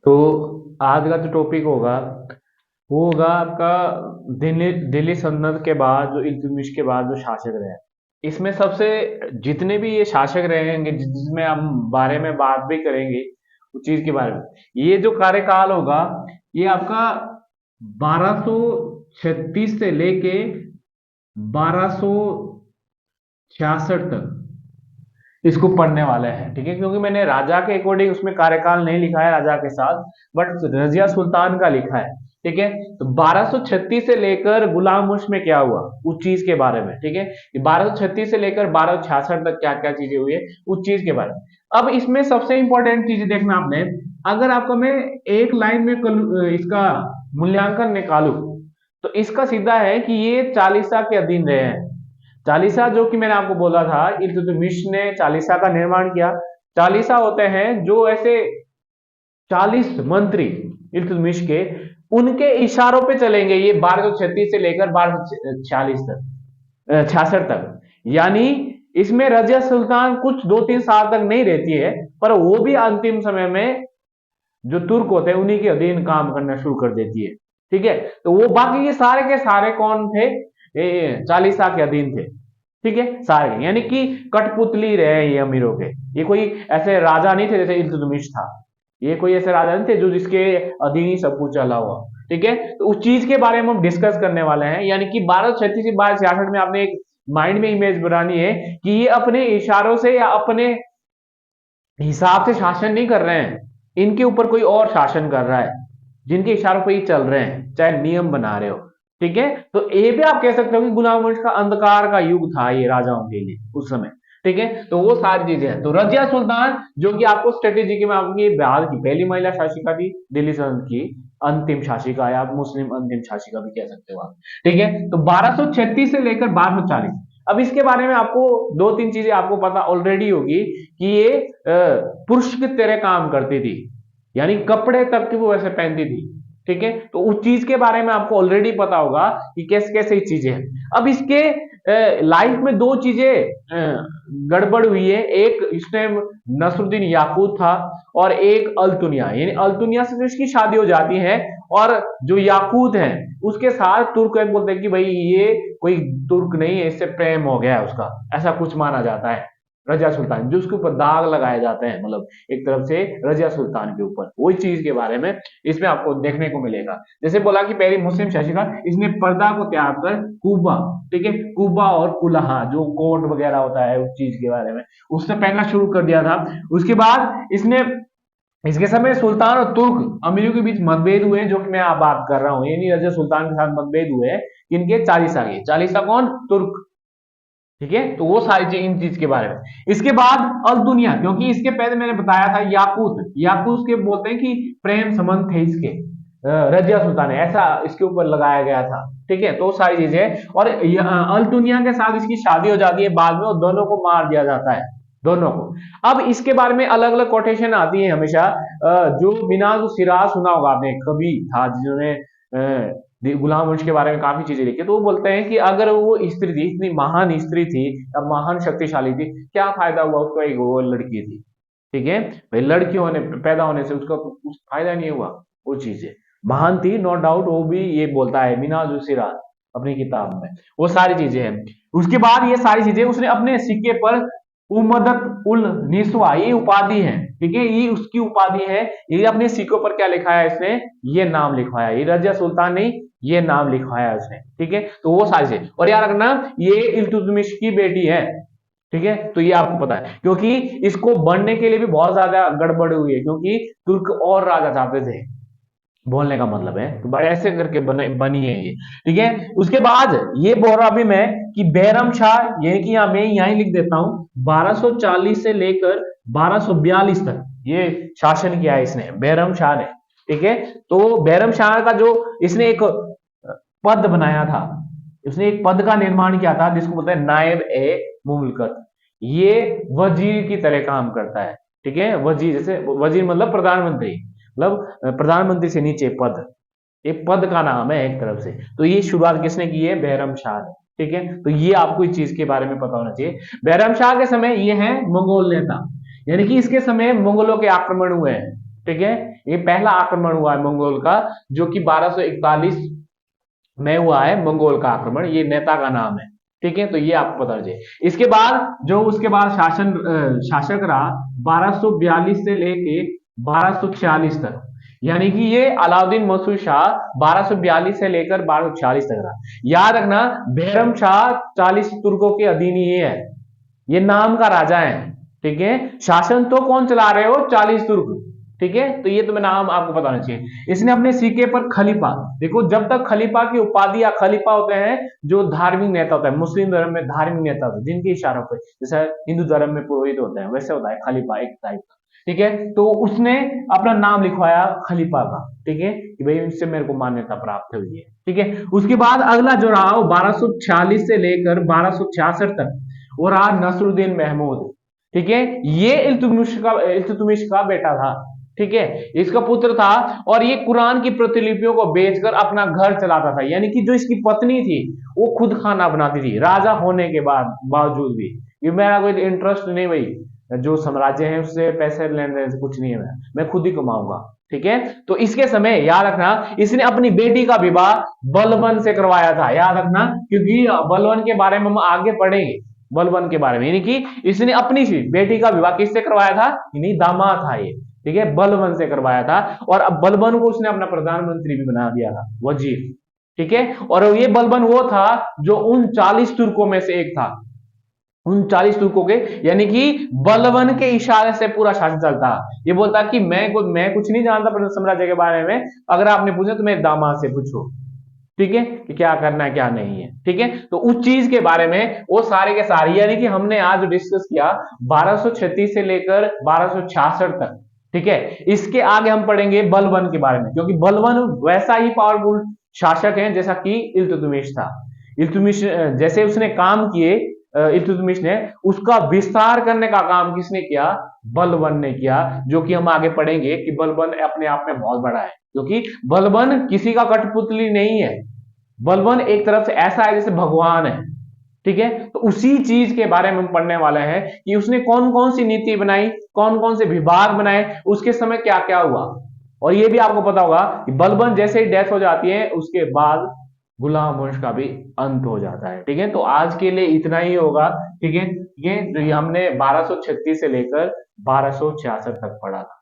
तो आज का जो टॉपिक होगा वो होगा आपका दिल्ली दिल्ली सल्तनत के बाद जो इल्तुतमिश के बाद जो शासक रहे। इसमें सबसे जितने भी ये शासक रहेंगे जिसमें हम बारे में बात भी करेंगे उस चीज के बारे में। ये जो कार्यकाल होगा ये आपका 1236 से लेके 1266 तक इसको पढ़ने वाले हैं, ठीक है। क्योंकि मैंने राजा के अकॉर्डिंग उसमें कार्यकाल नहीं लिखा है राजा के साथ, बट रजिया सुल्तान का लिखा है, ठीक है। तो 1236 से लेकर गुलाम मुल्क में क्या हुआ उस चीज के बारे में, ठीक है। 1236 से लेकर 1266 तक क्या क्या चीजें हुई है उस चीज के बारे में। अब इसमें सबसे इंपॉर्टेंट चीज देखना आपने, अगर आपको मैं एक लाइन में इसका मूल्यांकन निकालू तो इसका सीधा है कि ये चालीसा के अधीन रहे हैं। चालीसा जो कि मैंने आपको बोला था इल्तुतमिश ने चालीसा का निर्माण किया। चालीसा होते हैं जो ऐसे 40 मंत्री इल्तुतमिश के, उनके इशारों पे चलेंगे ये 1236 से लेकर 1246 तक 66 तक। यानी इसमें रजिया सुल्तान कुछ 2-3 साल तक नहीं रहती है, पर वो भी अंतिम समय में जो तुर्क होते हैं उन्हीं के अधीन काम करना शुरू कर देती है, ठीक है। तो वो बाकी ये सारे के सारे कौन थे, ये चालीसा के अधीन थे, ठीक है सारे। यानी कि कठपुतली रहे ये अमीरों के, ये कोई ऐसे राजा नहीं थे जैसे इल्तुतमिश था। ये कोई ऐसे राजा नहीं थे जो जिसके अधीन ही सब कुछ चला हुआ, ठीक है। तो उस चीज के बारे में हम डिस्कस करने वाले हैं। यानी कि 1236 से 1266 में आपने एक माइंड में इमेज बनानी है कि ये अपने इशारों से या अपने हिसाब से शासन नहीं कर रहे हैं, इनके ऊपर कोई और शासन कर रहा है जिनके इशारों पर ही चल रहे हैं, चाहे नियम बना रहे हो, ठीक है। तो ये भी आप कह सकते हो कि गुलाम वंश का अंधकार का युग था ये राजाओं के लिए उस समय, ठीक है। तो वो सारी चीजें हैं। तो रजिया सुल्तान जो कि आपको स्ट्रेटेजी के में आपकी भारत की पहली महिला शासिका थी, दिल्ली सल्तनत की अंतिम शासिका या आप मुस्लिम अंतिम शासिका भी कह सकते हो आप, ठीक है। तो 1236 से लेकर 1240, अब इसके बारे में आपको 2-3 चीजें आपको पता ऑलरेडी होगी कि ये पुरुष की तरह काम करती थी, यानी कपड़े तक की वो वैसे पहनती थी, ठीक है। तो उस चीज के बारे में आपको ऑलरेडी पता होगा कि कैसे कैसे चीजें हैं। अब इसके लाइफ में दो चीजें गड़बड़ हुई है। एक इसने नसरुद्दीन याकूत था और एक अल्तुनिया, यानी अल्तुनिया से तो इसकी शादी हो जाती है और जो याकूत है उसके साथ तुर्क बोलते हैं कि भाई ये कोई तुर्क नहीं है, इससे प्रेम हो गया है उसका, ऐसा कुछ माना जाता है। रजिया सुल्तान जो उसके ऊपर दाग लगाए जाते हैं, मतलब एक तरफ से रजिया सुल्तान के ऊपर, वही चीज के बारे में इसमें आपको देखने को मिलेगा। जैसे बोला कि पहली मुस्लिम शासिका, इसने पर्दा को त्याग कर कुबा, ठीक है, कुबा और कुलाहा जो कोट वगैरह होता है उस चीज के बारे में उससे पहनना शुरू कर दिया था। उसके बाद इसने इसके समय सुल्तान और तुर्क अमीरों के बीच मतभेद हुए जो कि मैं आप बात कर रहा हूँ, यानी रजिया सुल्तान के साथ मतभेद हुए इनके चालीसा के। चालीसा कौन, तुर्क, ठीक है। तो वो सारी चीज इन चीज के बारे में। इसके बाद अल दुनिया, क्योंकि इसके पहले मैंने बताया था याकूत, याकूत के बोलते हैं कि प्रेम संबंध थे इसके रजिया सुल्तान ने ऐसा इसके ऊपर लगाया गया था, ठीक है। तो सारी चीजें, और अल दुनिया के साथ इसकी शादी हो जाती है बाद में और दोनों को मार दिया जाता है, दोनों को। अब इसके बारे में अलग अलग कोटेशन आती है हमेशा। जो मिनाज सिराज सुना होगा आपने, कभी था जिन्होंने गुलाम वंश के बारे में काफी चीजें लिखी, तो वो बोलते हैं कि अगर वो स्त्री थी, इतनी महान स्त्री थी या महान शक्तिशाली थी, क्या फायदा हुआ उसको, एक वो लड़की थी, ठीक है। भाई लड़की होने पैदा होने से उसका कुछ फायदा नहीं हुआ। वो चीजें महान थी नो डाउट, वो भी ये बोलता है मिनाज सिराज अपनी किताब में, वो सारी चीजें हैं। उसके बाद ये सारी चीजें उसने अपने सिक्के पर उमदत उल निस्वा ये उपाधि है, ठीक है, ये उसकी उपाधि है। ये अपने सिक्कों पर क्या लिखाया है इसने, ये नाम लिखवाया, ये रजिया सुल्तान नहीं, ये नाम लिखवाया उसने, ठीक है। तो वो सारी चीजें, और याद रखना ये इल्तुतमिश की बेटी है, ठीक है। तो ये आपको पता है क्योंकि इसको बनने के लिए भी बहुत ज्यादा गड़बड़ हुई है, क्योंकि तुर्क और राजा चाहते थे, बोलने का मतलब है, तो ऐसे करके बनी है ये, ठीक है। उसके बाद ये बोल रहा भी मैं कि बैरम शाह, ये कि मैं यहीं लिख देता हूं, 1240 से लेकर 1242 तक ये शासन किया है इसने, बैरम शाह ने, ठीक है। तो बैरम शाह का जो इसने एक पद बनाया था, उसने एक पद का निर्माण किया था जिसको बोलते हैं नायब ए मुमलकत। ये वजीर की तरह काम करता है, ठीक है। वजीर, जैसे वजीर मतलब प्रधानमंत्री, मतलब प्रधानमंत्री से नीचे पद, एक पद का नाम है एक तरफ से। तो ये शुरुआत किसने की है, बैरम शाह ने, ठीक है। तो ये आपको इस चीज के बारे में पता होना चाहिए। बैरम शाह के समय ये है मंगोल नेता, यानी कि इसके समय मंगोलों के आक्रमण हुए हैं, ठीक है, ये पहला आक्रमण हुआ है मंगोल का, जो कि 1241 में हुआ है मंगोल का आक्रमण। ये नेता का नाम है, ठीक है, तो ये आपको पता चाहिए। इसके बाद जो उसके बाद शासक रहा 1242 से लेके 1246 तक, यानी कि ये अलाउद्दीन मसूद शाह 1242 से लेकर 1246 तक रहा। याद रखना, बैरम शाह 40 तुर्कों के अधीन ही है, ये नाम का राजा है, ठीक है। शासन तो कौन चला रहे हो, 40 तुर्क, ठीक है। तो ये तुम्हें नाम आपको पता होना चाहिए। इसने अपने सिक्के पर खलीफा, देखो जब तक खलीफा की उपाधि या खलीफा होते हैं जो धार्मिक नेता होता है, मुस्लिम धर्म में धार्मिक नेता होता है जिनके इशारों पर, जैसे हिंदू धर्म में पुरोहित होते हैं वैसे होता है खलीफा एक टाइप का, ठीक है। तो उसने अपना नाम लिखवाया खलीफा का, ठीक है, कि भाई इनसे मेरे को मान्यता प्राप्त हुई है, ठीक है। उसके बाद अगला जो रहा वो 1246 से लेकर 1266 तक, वो रहा नसरुद्दीन महमूद, ठीक है। ये इल्तुतमिश का बेटा था, ठीक है, इसका पुत्र था। और ये कुरान की प्रतिलिपियों को बेचकर अपना घर चलाता था, यानी कि जो इसकी पत्नी थी वो खुद खाना बनाती थी राजा होने के बाद बावजूद भी, ये मेरा कोई इंटरेस्ट नहीं भाई, जो साम्राज्य है उससे पैसे लेने देने से कुछ नहीं है, मैं खुद ही कमाऊंगा, ठीक है। तो इसके समय याद रखना, इसने अपनी बेटी का विवाह बलबन से करवाया था, याद रखना, क्योंकि बलबन के बारे में हम आगे पढ़ेंगे, बलबन के बारे में, यानी कि इसने अपनी बेटी का विवाह किससे करवाया था, यानी दामाद था ये, ठीक है, बलबन से करवाया था। और अब बलबन को उसने अपना प्रधानमंत्री भी बना दिया था, वजीर, ठीक है। और ये बलबन वो था जो उन 40 तुर्कों में से एक था, उन 40 तुर्कों के, यानी कि बलबन के इशारे से पूरा शासन चलता। ये बोलता कि मैं कुछ नहीं जानता साम्राज्य के बारे में, अगर आपने पूछा तो मेरे दामाद से पूछो, ठीक है, कि क्या करना है क्या नहीं है, ठीक है। तो उस चीज के बारे में वो सारे के सारे, यानी कि हमने आज डिस्कस किया 1236 से लेकर 1266 तक, ठीक है। इसके आगे हम पढ़ेंगे बलबन के बारे में, क्योंकि बलबन वैसा ही पावरफुल शासक है जैसा कि इल्तुतमिश था। इल्तुतमिश जैसे उसने काम किए, इल्तुतमिश ने, उसका विस्तार करने का काम किसने किया, बलबन ने किया, जो कि हम आगे पढ़ेंगे कि बलबन अपने आप में बहुत बड़ा है, क्योंकि बलबन किसी का कठपुतली नहीं है, बलबन एक तरफ से ऐसा है जैसे भगवान है, ठीक है। तो उसी चीज के बारे में हम पढ़ने वाले हैं कि उसने कौन कौन सी नीति बनाई, कौन कौन से विभाग बनाए, उसके समय क्या क्या हुआ। और ये भी आपको पता होगा कि बलबन जैसे ही डेथ हो जाती है उसके बाद गुलाम वंश का भी अंत हो जाता है, ठीक है। तो आज के लिए इतना ही होगा, ठीक है। ये हमने 1236 से लेकर 1266 तक पढ़ा था, ठीक है।